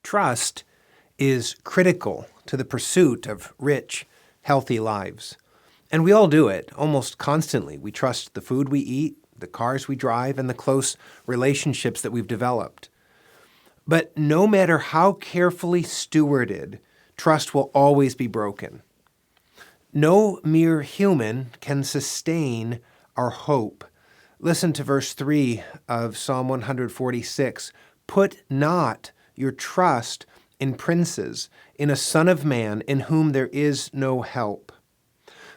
Trust is critical to the pursuit of rich, healthy lives. And we all do it almost constantly. We trust the food we eat, the cars we drive, and the close relationships that we've developed. But no matter how carefully stewarded, trust will always be broken. No mere human can sustain our hope. Listen to verse 3 of Psalm 146. Put not your trust in princes, in a son of man in whom there is no help.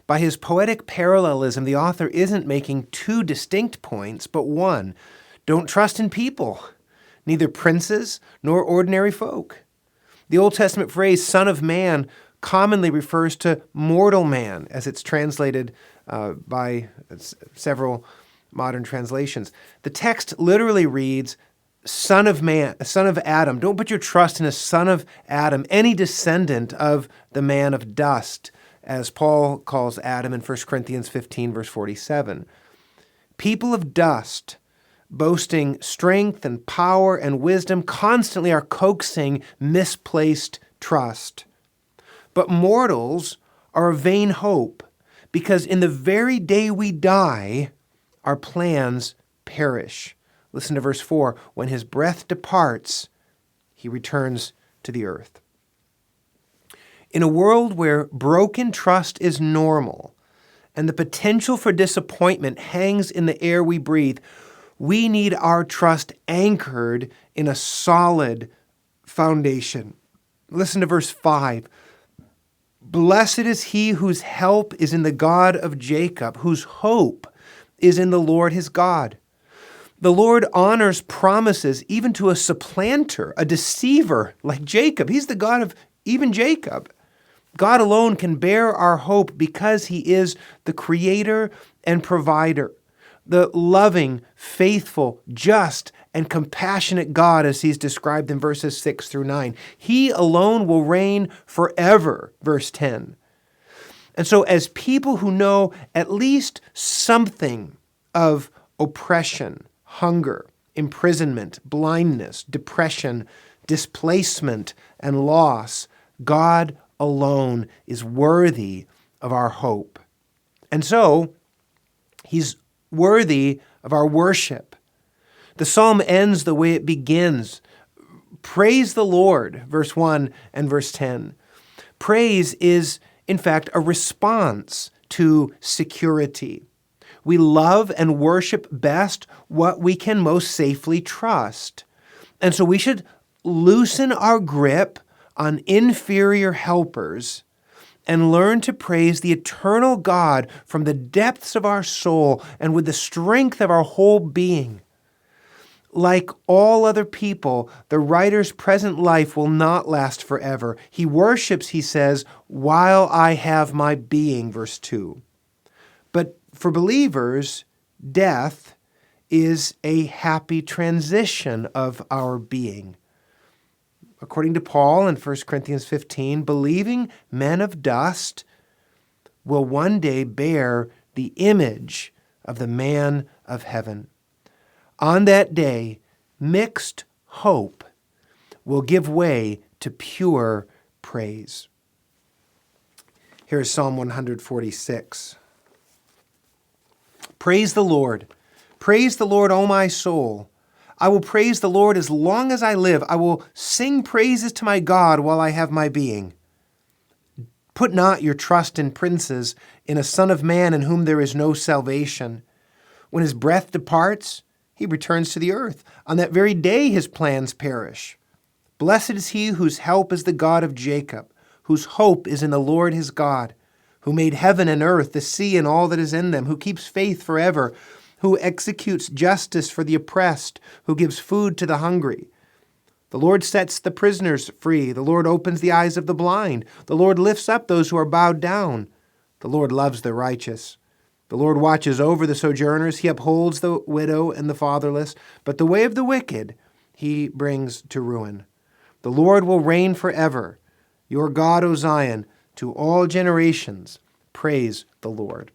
By his poetic parallelism, the author isn't making two distinct points, but one. Don't trust in people, neither princes nor ordinary folk. The Old Testament phrase, son of man, commonly refers to mortal man, as it's translated by several modern translations. The text literally reads, son of man, son of Adam. Don't put your trust in a son of Adam, any descendant of the man of dust, as Paul calls Adam in 1 Corinthians 15, verse 47. People of dust, boasting strength and power and wisdom, constantly are coaxing misplaced trust. But mortals are a vain hope, because in the very day we die, our plans perish. Listen to verse 4. When his breath departs, he returns to the earth. In a world where broken trust is normal and the potential for disappointment hangs in the air we breathe, we need our trust anchored in a solid foundation. Listen to verse 5. Blessed is he whose help is in the God of Jacob, whose hope is in the Lord his God. The Lord honors promises even to a supplanter, a deceiver like Jacob. He's the God of even Jacob. God alone can bear our hope because he is the creator and provider, the loving, faithful, just, and compassionate God as he's described in verses 6 through 9. He alone will reign forever, verse 10. And so as people who know at least something of oppression, hunger, imprisonment, blindness, depression, displacement, and loss, God alone is worthy of our hope. And so, he's worthy of our worship. The psalm ends the way it begins. Praise the Lord, verse 1 and verse 10. Praise is, in fact, a response to security. We love and worship best what we can most safely trust. And so we should loosen our grip on inferior helpers and learn to praise the eternal God from the depths of our soul and with the strength of our whole being. Like all other people, the writer's present life will not last forever. He worships, he says, while I have my being, verse 2. But for believers, death is a happy transition of our being. According to Paul in 1 Corinthians 15, believing men of dust will one day bear the image of the man of heaven. On that day, mixed hope will give way to pure praise. Here's Psalm 146. Praise the Lord. Praise the Lord, O my soul. I will praise the Lord as long as I live. I will sing praises to my God while I have my being. Put not your trust in princes, in a son of man in whom there is no salvation. When his breath departs, he returns to the earth. On that very day his plans perish. Blessed is he whose help is the God of Jacob, whose hope is in the Lord his God, who made heaven and earth, the sea and all that is in them, who keeps faith forever, who executes justice for the oppressed, who gives food to the hungry. The Lord sets the prisoners free. The Lord opens the eyes of the blind. The Lord lifts up those who are bowed down. The Lord loves the righteous. The Lord watches over the sojourners. He upholds the widow and the fatherless. But the way of the wicked he brings to ruin. The Lord will reign forever. Your God, O Zion, to all generations, praise the Lord.